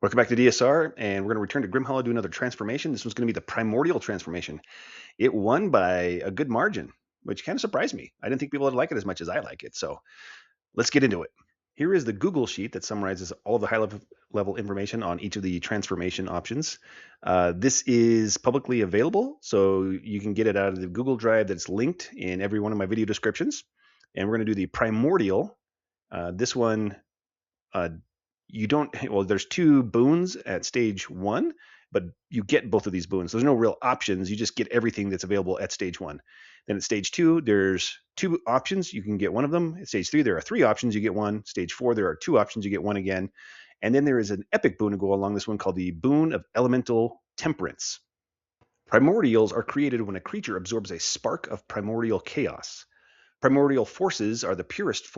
Welcome back to DSR, and we're going to return to Grimhollow, do another transformation. This one's going to be the Primordial transformation. It won by a good margin, which kind of surprised me. I didn't think people would like it as much as I like it, so let's get into it. Here is the Google sheet that summarizes all of the high-level information on each of the transformation options. This is publicly available, so you can get it out of the Google Drive that's linked in every one of my video descriptions. And we're going to do the Primordial. This one you don't, well, there's two boons at stage one, but you get both of these boons. There's no real options. You just get everything that's available at stage one. Then at stage two, there's two options. You can get one of them. At stage three, there are three options. You get one. Stage four, there are two options. You get one again. And then there is an epic boon to go along this one called the Boon of Elemental Temperance. Primordials are created when a creature absorbs a spark of primordial chaos. Primordial forces are the purest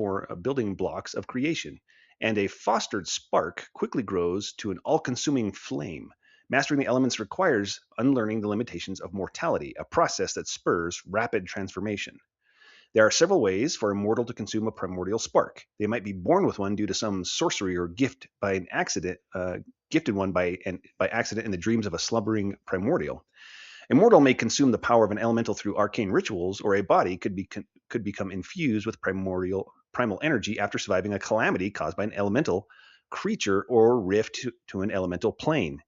building blocks of creation, and a fostered spark quickly grows to an all-consuming flame. Mastering the elements requires unlearning the limitations of mortality, a process that spurs rapid transformation. There are several ways for a mortal to consume a primordial spark. They might be born with one due to some sorcery or gift by an accident, gifted one by accident in the dreams of a slumbering primordial. A mortal may consume the power of an elemental through arcane rituals, or a body could become infused with primal energy after surviving a calamity caused by an elemental creature or rift to an elemental plane.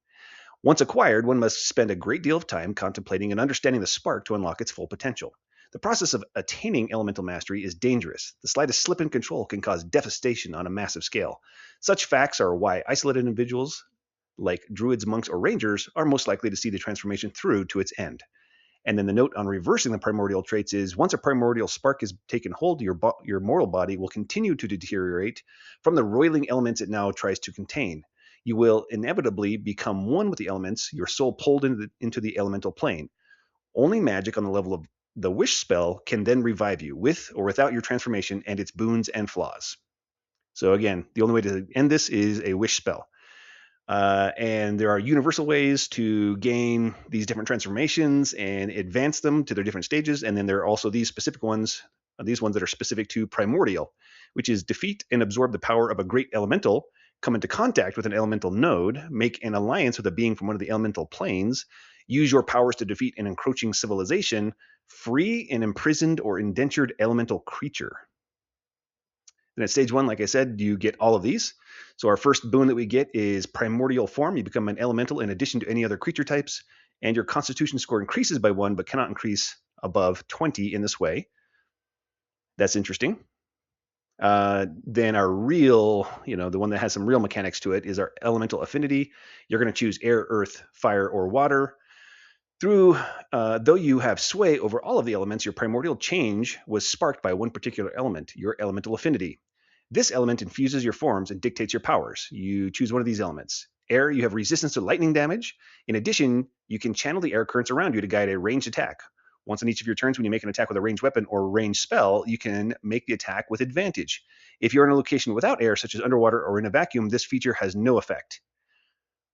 Once acquired, one must spend a great deal of time contemplating and understanding the spark to unlock its full potential. The process of attaining elemental mastery is dangerous. The slightest slip in control can cause devastation on a massive scale. Such facts are why isolated individuals like druids, monks, or rangers are most likely to see the transformation through to its end. And then the note on reversing the primordial traits is once a primordial spark is taken hold, your mortal body will continue to deteriorate from the roiling elements it now tries to contain. You will inevitably become one with the elements, your soul pulled into the elemental plane. Only magic on the level of the wish spell can then revive you, with or without your transformation and its boons and flaws. So again, the only way to end this is a wish spell. And there are universal ways to gain these different transformations and advance them to their different stages. And then there are also these specific ones, these ones that are specific to Primordial, which is defeat and absorb the power of a great elemental, come into contact with an elemental node, make an alliance with a being from one of the elemental planes, use your powers to defeat an encroaching civilization, free an imprisoned or indentured elemental creature. Then at stage one, like I said, you get all of these. So our first boon that we get is Primordial Form. You become an elemental in addition to any other creature types, and your Constitution score increases by 1, but cannot increase above 20 in this way. That's interesting. Then our real, the one that has some real mechanics to it is our Elemental Affinity. You're going to choose air, earth, fire, or water. Though you have sway over all of the elements, your primordial change was sparked by one particular element, your elemental affinity. This element infuses your forms and dictates your powers. You choose one of these elements. Air, you have resistance to lightning damage. In addition, you can channel the air currents around you to guide a ranged attack. Once on each of your turns, when you make an attack with a ranged weapon or ranged spell, you can make the attack with advantage. If you're in a location without air, such as underwater or in a vacuum, this feature has no effect.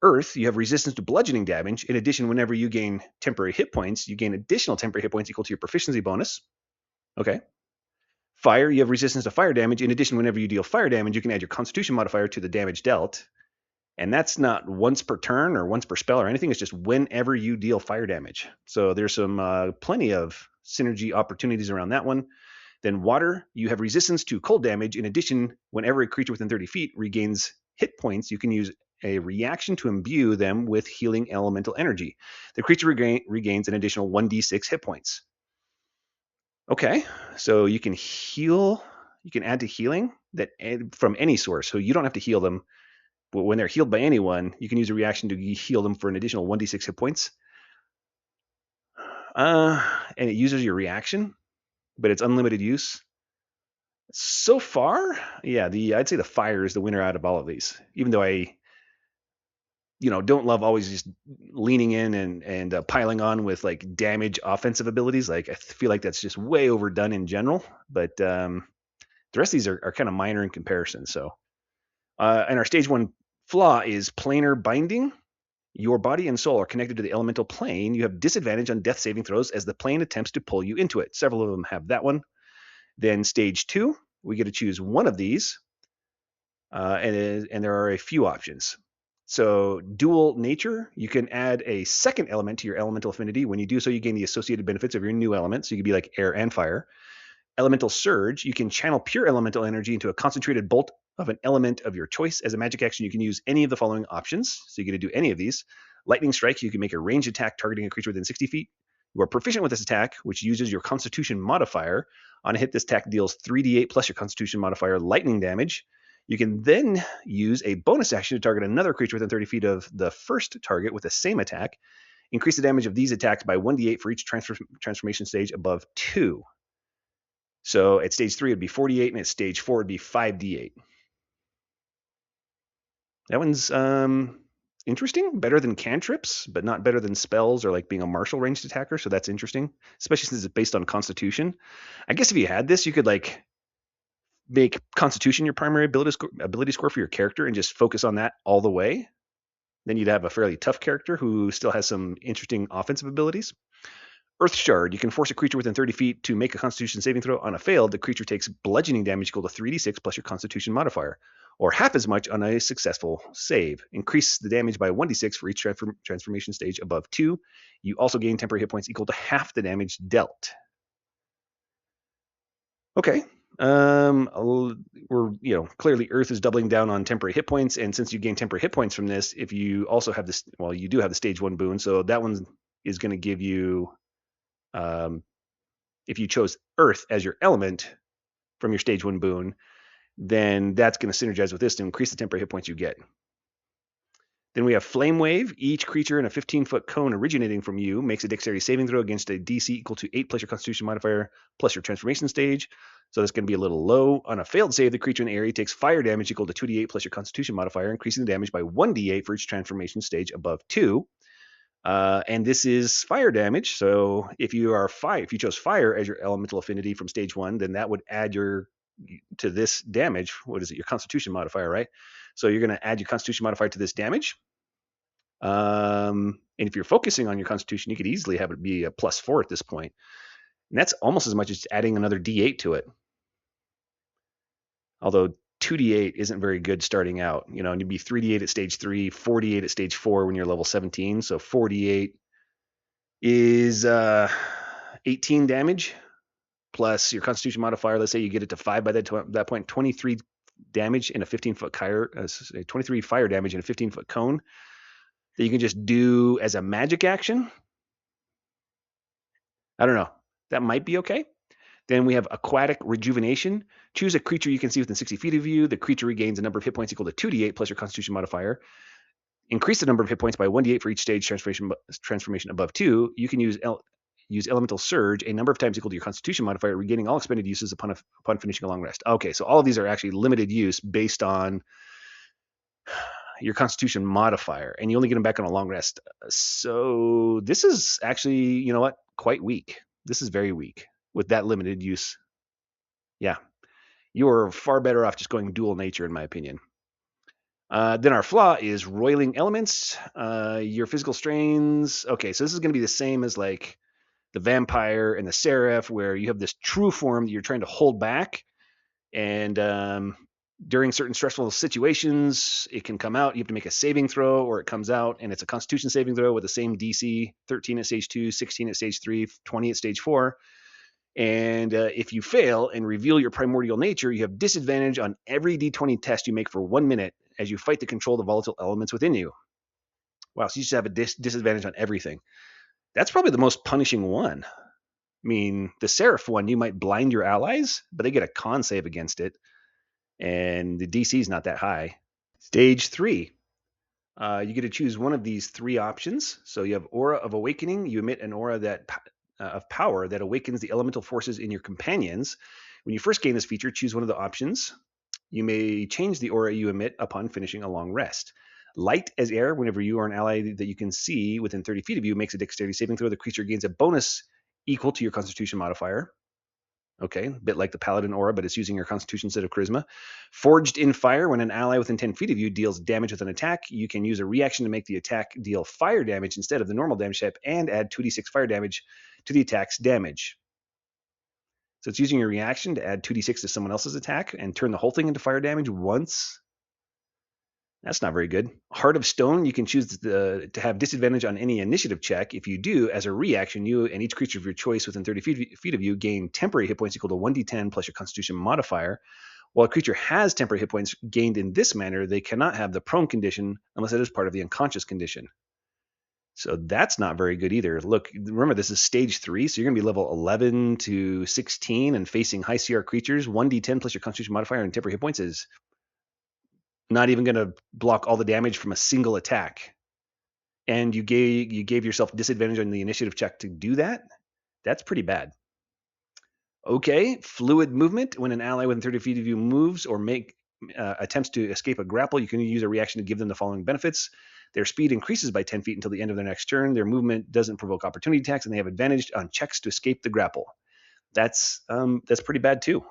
Earth, you have resistance to bludgeoning damage. In addition, whenever you gain temporary hit points, you gain additional temporary hit points equal to your proficiency bonus. Okay. Fire, you have resistance to fire damage. In addition, whenever you deal fire damage, you can add your constitution modifier to the damage dealt. And that's not once per turn or once per spell or anything. It's just whenever you deal fire damage. So there's some plenty of synergy opportunities around that one. Then water, you have resistance to cold damage. In addition, whenever a creature within 30 feet regains hit points, you can use a reaction to imbue them with healing elemental energy. The creature regains an additional 1d6 hit points. Okay, so you can heal, you can add to healing from any source. So you don't have to heal them. But when they're healed by anyone, you can use a reaction to heal them for an additional 1d6 hit points. And it uses your reaction, but it's unlimited use. So far, yeah, I'd say the fire is the winner out of all of these. Even though I don't love always just leaning in and piling on with like damage offensive abilities. Like I feel like that's just way overdone in general. But the rest of these are kind of minor in comparison. So, and our stage one flaw is planar binding. Your body and soul are connected to the elemental plane. You have disadvantage on death saving throws as the plane attempts to pull you into it. Several of them have that one. Then stage two, we get to choose one of these, and there are a few options. So dual nature, you can add a second element to your elemental affinity. When you do so, you gain the associated benefits of your new element. So you could be like air and fire. Elemental surge, you can channel pure elemental energy into a concentrated bolt of an element of your choice. As a magic action, you can use any of the following options. So you get to do any of these. Lightning strike, you can make a ranged attack targeting a creature within 60 feet. You are proficient with this attack, which uses your constitution modifier. On a hit, this attack deals 3d8 plus your constitution modifier lightning damage. You can then use a bonus action to target another creature within 30 feet of the first target with the same attack. Increase the damage of these attacks by 1d8 for each transformation stage above 2. So at stage 3, it'd be 48, and at stage 4, it'd be 5d8. That one's interesting. Better than cantrips, but not better than spells or like being a martial ranged attacker. So that's interesting, especially since it's based on Constitution. I guess if you had this, you could like make Constitution your primary ability score for your character and just focus on that all the way. Then you'd have a fairly tough character who still has some interesting offensive abilities. Earth Shard, you can force a creature within 30 feet to make a Constitution saving throw. On a failed, the creature takes bludgeoning damage equal to 3d6 plus your Constitution modifier, or half as much on a successful save. Increase the damage by 1d6 for each transformation stage above 2. You also gain temporary hit points equal to half the damage dealt. Okay. We're clearly Earth is doubling down on temporary hit points, and since you gain temporary hit points from this, if you also have this, well, you do have the stage 1 boon, so that one is going to give you, if you chose Earth as your element from your stage 1 boon, then that's going to synergize with this to increase the temporary hit points you get. Then we have Flame Wave. Each creature in a 15-foot cone originating from you makes a dexterity saving throw against a DC equal to 8 plus your Constitution modifier plus your transformation stage. So that's going to be a little low. On a failed save, the creature in the area takes fire damage equal to 2d8 plus your Constitution modifier, increasing the damage by 1d8 for each transformation stage above 2. And this is fire damage. So if you chose fire as your elemental affinity from stage 1, then that would add to this damage. What is it? Your Constitution modifier, right? So you're going to add your Constitution modifier to this damage. And if you're focusing on your Constitution, you could easily have it be a +4 at this point. And that's almost as much as adding another d8 to it. Although 2d8 isn't very good starting out. And you'd be 3d8 at stage 3, 4d8 at stage 4 when you're level 17. So 4d8 is 18 damage plus your Constitution modifier. Let's say you get it to 5 by that point, 23 damage in a 15-foot 23 fire damage in a 15-foot cone that you can just do as a magic action. I don't know. That might be okay. Then we have Aquatic Rejuvenation. Choose a creature you can see within 60 feet of you. The creature regains a number of hit points equal to 2d8 plus your Constitution modifier. Increase the number of hit points by 1d8 for each stage transformation above 2. You can use Elemental Surge a number of times equal to your Constitution modifier, regaining all expended uses upon finishing a long rest. Okay, so all of these are actually limited use based on your Constitution modifier, and you only get them back on a long rest. So this is actually, quite weak. This is very weak with that limited use. Yeah, you are far better off just going dual nature, in my opinion. Then our flaw is Roiling Elements. Your physical strains. Okay, so this is going to be the same as like the Vampire and the Seraph, where you have this true form that you're trying to hold back, and during certain stressful situations, it can come out. You have to make a saving throw, or it comes out, and it's a Constitution saving throw with the same DC, 13 at stage 2, 16 at stage 3, 20 at stage 4. And if you fail and reveal your primordial nature, you have disadvantage on every d20 test you make for 1 minute as you fight to control the volatile elements within you. Wow, so you just have a disadvantage on everything. That's probably the most punishing one. I mean, the Seraph one, you might blind your allies, but they get a con save against it, and the DC is not that high. Stage 3. You get to choose one of these 3 options. So you have Aura of Awakening. You emit an aura of power that awakens the elemental forces in your companions. When you first gain this feature, choose one of the options. You may change the aura you emit upon finishing a long rest. Light as air, whenever you or an ally that you can see within 30 feet of you makes a dexterity saving throw, the creature gains a bonus equal to your Constitution modifier. Okay, a bit like the Paladin aura, but it's using your Constitution instead of Charisma. Forged in Fire, when an ally within 10 feet of you deals damage with an attack, you can use a reaction to make the attack deal fire damage instead of the normal damage type and add 2d6 fire damage to the attack's damage. So it's using your reaction to add 2d6 to someone else's attack and turn the whole thing into fire damage once. That's not very good. Heart of Stone, you can choose to have disadvantage on any initiative check. If you do, as a reaction, you and each creature of your choice within 30 feet of you gain temporary hit points equal to 1d10 plus your Constitution modifier. While a creature has temporary hit points gained in this manner, they cannot have the prone condition unless it is part of the unconscious condition. So that's not very good either. Look, remember, this is stage 3, so you're going to be level 11 to 16 and facing high CR creatures. 1d10 plus your Constitution modifier and temporary hit points is not even going to block all the damage from a single attack. And you gave yourself disadvantage on the initiative check to do that. That's pretty bad. Okay, fluid movement. When an ally within 30 feet of you moves or make attempts to escape a grapple, you can use a reaction to give them the following benefits. Their speed increases by 10 feet until the end of their next turn. Their movement doesn't provoke opportunity attacks, and they have advantage on checks to escape the grapple. That's pretty bad too.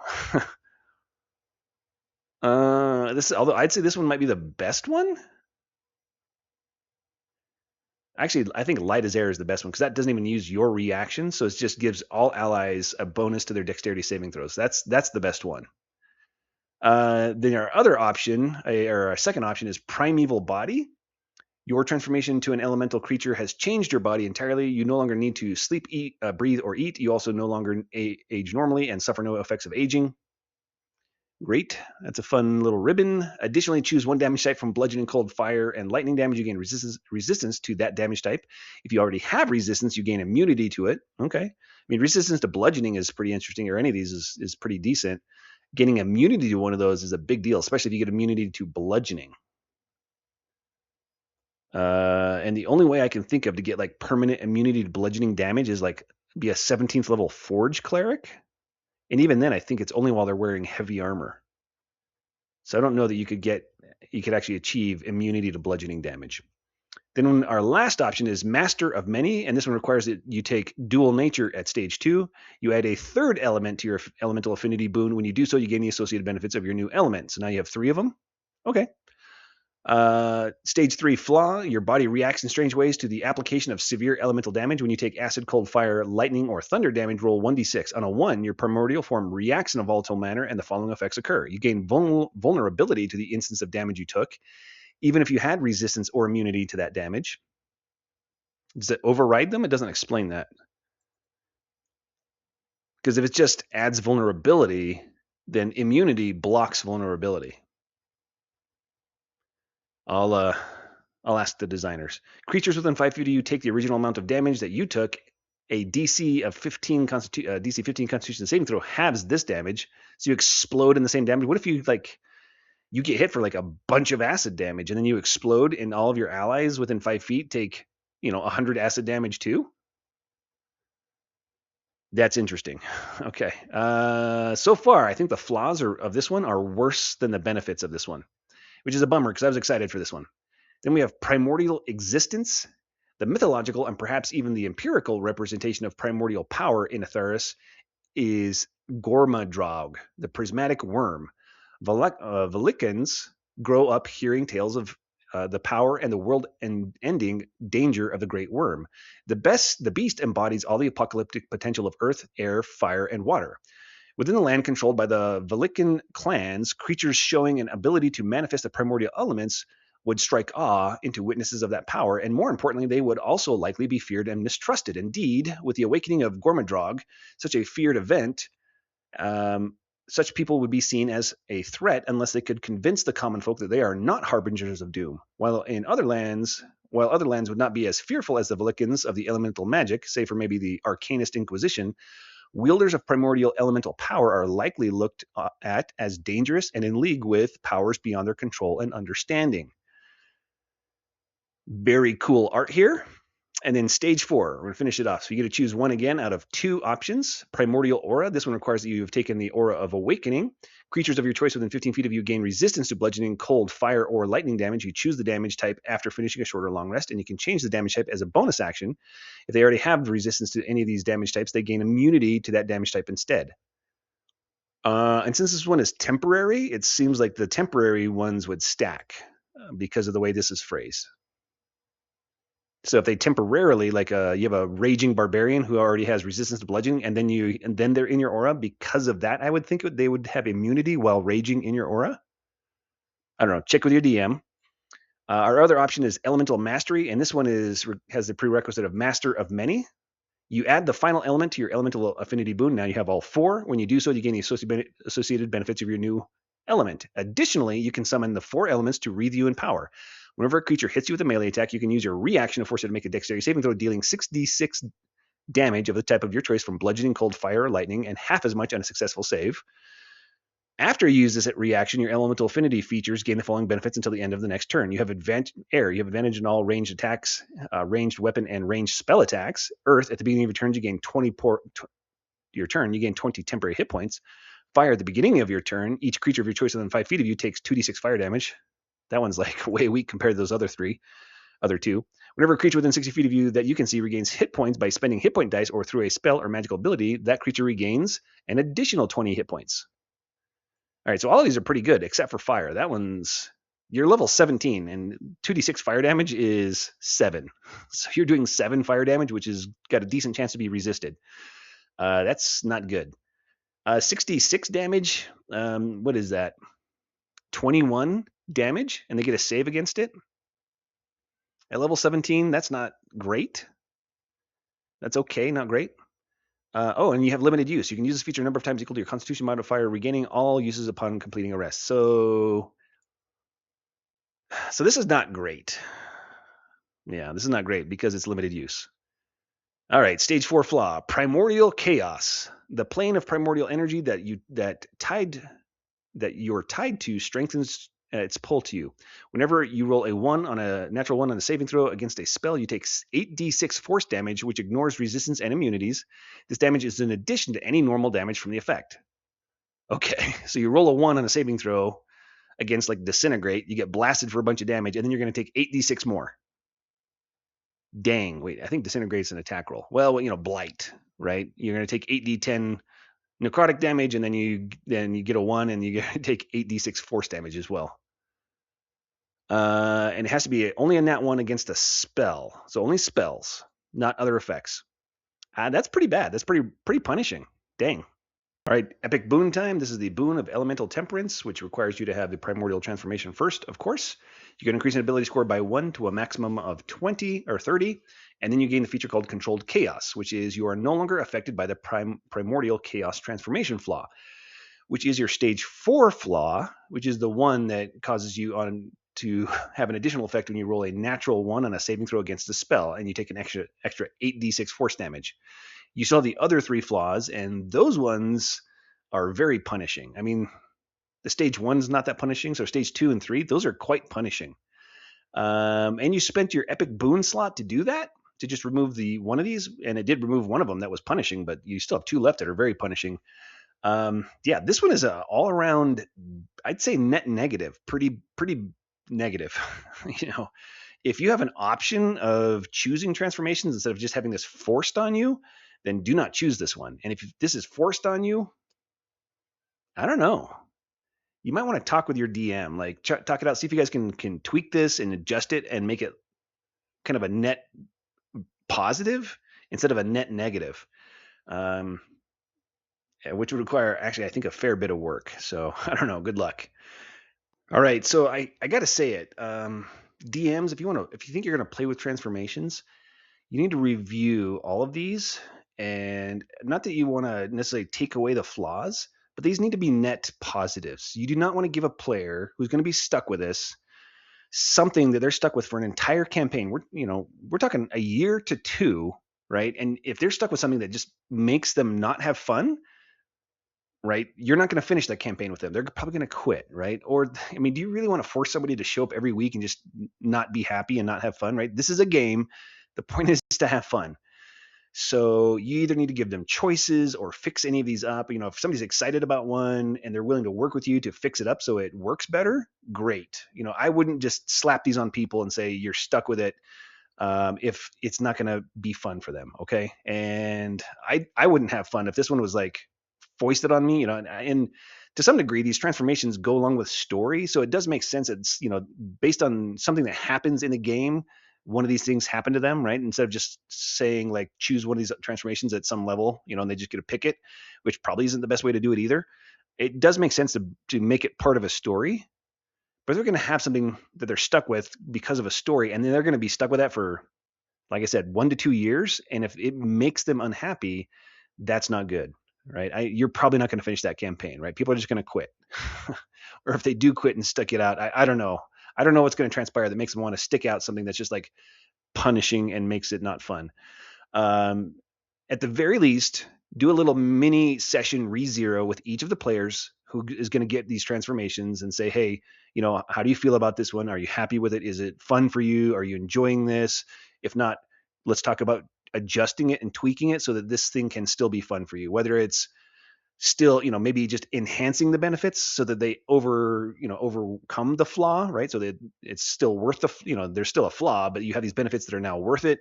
Although I'd say this one might be the best one. Actually, I think Light as Air is the best one because that doesn't even use your reaction, so it just gives all allies a bonus to their dexterity saving throws. That's the best one. Then our other option, or our second option, is Primeval Body. Your transformation to an elemental creature has changed your body entirely. You no longer need to sleep, eat, breathe, or eat. You also no longer age normally and suffer no effects of aging. Great. That's a fun little ribbon. Additionally, choose one damage type from bludgeoning, cold, fire, and lightning damage. You gain resistance to that damage type. If you already have resistance, you gain immunity to it. Okay. I mean, resistance to bludgeoning is pretty interesting, or any of these is pretty decent. Gaining immunity to one of those is a big deal, especially if you get immunity to bludgeoning. And the only way I can think of to get like permanent immunity to bludgeoning damage is like be a 17th level Forge Cleric. And even then, I think it's only while they're wearing heavy armor. So I don't know that you could actually achieve immunity to bludgeoning damage. Then our last option is Master of Many, and this one requires that you take Dual Nature at stage 2. You add a third element to your elemental affinity boon. When you do so, you gain the associated benefits of your new element. So now you have 3 of them. Okay. Stage 3 flaw. Your body reacts in strange ways to the application of severe elemental damage. When you take acid, cold, fire, lightning, or thunder damage, roll 1d6. On a 1, your primordial form reacts in a volatile manner, and the following effects occur. You gain vulnerability to the instance of damage you took, even if you had resistance or immunity to that damage. Does it override them? It doesn't explain that. Because if it just adds vulnerability, then immunity blocks vulnerability. I'll ask the designers. Creatures within 5 feet of you take the original amount of damage that you took. A DC of 15 DC 15 Constitution saving throw halves this damage, so you explode in the same damage. What if you you get hit for like a bunch of acid damage, and then you explode, and all of your allies within 5 feet take 100 acid damage too? That's interesting. Okay. So far, I think the flaws of this one are worse than the benefits of this one, which is a bummer because I was excited for this one. Then we have Primordial Existence. The mythological and perhaps even the empirical representation of primordial power in Atheris is Gormadrog, the prismatic worm. Velikans grow up hearing tales of the power and the world-ending danger of the great worm. The beast embodies all the apocalyptic potential of earth, air, fire, and water. Within the land controlled by the Velikan clans, creatures showing an ability to manifest the primordial elements would strike awe into witnesses of that power, and more importantly, they would also likely be feared and mistrusted. Indeed, with the awakening of Gormadrog, such a feared event, such people would be seen as a threat unless they could convince the common folk that they are not harbingers of doom. While other lands would not be as fearful as the Velikans of the elemental magic, say for maybe the Arcanist Inquisition, wielders of primordial elemental power are likely looked at as dangerous and in league with powers beyond their control and understanding. Very cool art here. And then stage 4, we're going to finish it off. So you get to choose one again out of 2 options. Primordial Aura. This one requires that you have taken the Aura of Awakening. Creatures of your choice within 15 feet of you gain resistance to bludgeoning, cold, fire, or lightning damage. You choose the damage type after finishing a short or long rest, and you can change the damage type as a bonus action. If they already have resistance to any of these damage types, they gain immunity to that damage type instead. And since this one is temporary, it seems like the temporary ones would stack because of the way this is phrased. So if they temporarily, you have a raging barbarian who already has resistance to bludgeoning, and then they're in your aura because of that, I would think they would have immunity while raging in your aura. I don't know. Check with your DM. Our other option is Elemental Mastery, and this one has the prerequisite of Master of Many. You add the final element to your Elemental Affinity boon. Now you have all 4. When you do so, you gain the associated benefits of your new element. Additionally, you can summon the 4 elements to wreathe you in power. Whenever a creature hits you with a melee attack, you can use your reaction to force it to make a dexterity saving throw, dealing 6d6 damage of the type of your choice from bludgeoning, cold, fire, or lightning, and half as much on a successful save. After you use this reaction, your elemental affinity features gain the following benefits until the end of the next turn. You have advantage in all ranged attacks, ranged weapon, and ranged spell attacks. Earth, at the beginning of your turn, you gain 20 temporary hit points. Fire, at the beginning of your turn, each creature of your choice within 5 feet of you takes 2d6 fire damage. That one's like way weak compared to those other two. Whenever a creature within 60 feet of you that you can see regains hit points by spending hit point dice or through a spell or magical ability, that creature regains an additional 20 hit points. All right, so all of these are pretty good except for fire. That one's you're level 17 and 2d6 fire damage is 7. So you're doing 7 fire damage, which has got a decent chance to be resisted. That's not good. 66 damage, what is that? 21 damage, and they get a save against it. At level 17, that's not great. That's okay, not great. And you have limited use. You can use this feature a number of times equal to your Constitution modifier, regaining all uses upon completing a rest. So this is not great. Yeah, this is not great because it's limited use. All right, stage 4 flaw: Primordial Chaos. The plane of primordial energy that you're tied to strengthens its pull to you. Whenever you roll a natural 1 on a saving throw against a spell, you take 8d6 force damage, which ignores resistance and immunities. This damage is in addition to any normal damage from the effect. Okay, so you roll a 1 on a saving throw against like Disintegrate, you get blasted for a bunch of damage, and then you're going to take 8d6 more. Dang, wait, I think Disintegrate's an attack roll. Well, Blight, right? You're going to take 8d10 necrotic damage, and then you get a 1, and you take 8d6 force damage as well. And it has to be only a nat 1 against a spell. So only spells, not other effects. That's pretty bad. That's pretty punishing. Dang. All right, epic boon time. This is the boon of Elemental Temperance, which requires you to have the Primordial Transformation first, of course. You can increase an ability score by 1 to a maximum of 20 or 30, and then you gain the feature called Controlled Chaos, which is you are no longer affected by the Primordial Chaos Transformation flaw, which is your stage 4 flaw, which is the one that causes you to have an additional effect when you roll a natural 1 on a saving throw against a spell, and you take an extra 8d6 force damage. You saw the other 3 flaws, and those ones are very punishing. I mean, the stage 1's not that punishing, so stage 2 and 3, those are quite punishing. And you spent your epic boon slot to do that, to just remove one of these, and it did remove one of them that was punishing, but you still have 2 left that are very punishing. This one is a all-around, I'd say net negative, pretty negative. If you have an option of choosing transformations instead of just having this forced on you, then do not choose this one. And if this is forced on you, I don't know. You might want to talk with your DM, like talk it out, see if you guys can tweak this and adjust it and make it kind of a net positive instead of a net negative, which would require actually, I think, a fair bit of work. So I don't know. Good luck. All right. So I got to say it. DMs, if you think you're going to play with transformations, you need to review all of these. And not that you want to necessarily take away the flaws, but these need to be net positives. You do not want to give a player who's going to be stuck with this something that they're stuck with for an entire campaign. We're talking a year to 2, right? And if they're stuck with something that just makes them not have fun, right? You're not going to finish that campaign with them. They're probably going to quit, right? Or, I mean, do you really want to force somebody to show up every week and just not be happy and not have fun, right? This is a game. The point is to have fun. So you either need to give them choices or fix any of these up. If somebody's excited about one and they're willing to work with you to fix it up so it works better, great. I wouldn't just slap these on people and say you're stuck with it if it's not going to be fun for them. Okay. And I wouldn't have fun if this one was like foisted on me, and to some degree, these transformations go along with story. So it does make sense. It's, based on something that happens in the game, one of these things happen to them, right? Instead of just saying like, choose one of these transformations at some level, and they just get to pick it, which probably isn't the best way to do it either. It does make sense to make it part of a story, but they're going to have something that they're stuck with because of a story, and then they're going to be stuck with that for, like I said, 1 to 2 years. And if it makes them unhappy, that's not good, right? You're probably not going to finish that campaign, right? People are just going to quit. Or if they do quit and stick it out, I don't know. I don't know what's going to transpire that makes them want to stick out something that's just like punishing and makes it not fun. Um, at the very least, do a little mini session re-zero with each of the players who is going to get these transformations and say, hey, how do you feel about this one? Are you happy with it? Is it fun for you? Are you enjoying this? If not, let's talk about adjusting it and tweaking it so that this thing can still be fun for you, whether it's still, maybe just enhancing the benefits so that they overcome the flaw, right? So that it's still worth there's still a flaw, but you have these benefits that are now worth it.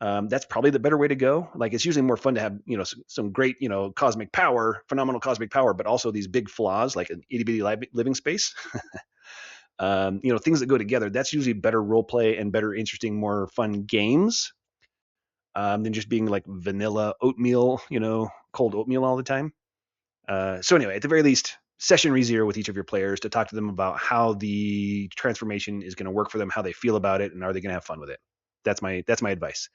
That's probably the better way to go. Like, it's usually more fun to have, some great, cosmic power, phenomenal cosmic power, but also these big flaws like an itty bitty living space. Things that go together. That's usually better role play and better, interesting, more fun games than just being like vanilla oatmeal, cold oatmeal all the time. So anyway, at the very least, session re-zero with each of your players to talk to them about how the transformation is going to work for them, how they feel about it, and are they going to have fun with it. That's my advice.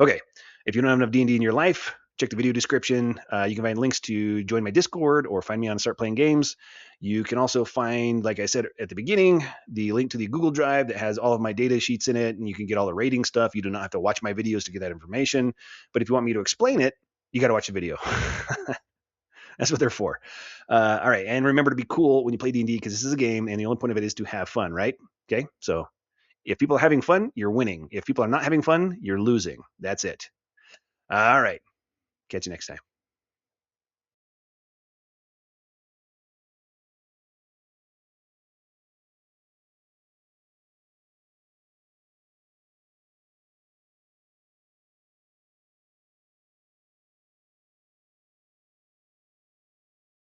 Okay, if you don't have enough D&D in your life, check the video description. You can find links to join my Discord or find me on Start Playing Games. You can also find, like I said at the beginning, the link to the Google Drive that has all of my data sheets in it, and you can get all the rating stuff. You do not have to watch my videos to get that information. But if you want me to explain it, you got to watch the video. That's what they're for. All right, and remember to be cool when you play D&D, because this is a game, and the only point of it is to have fun, right? Okay, so if people are having fun, you're winning. If people are not having fun, you're losing. That's it. All right, catch you next time.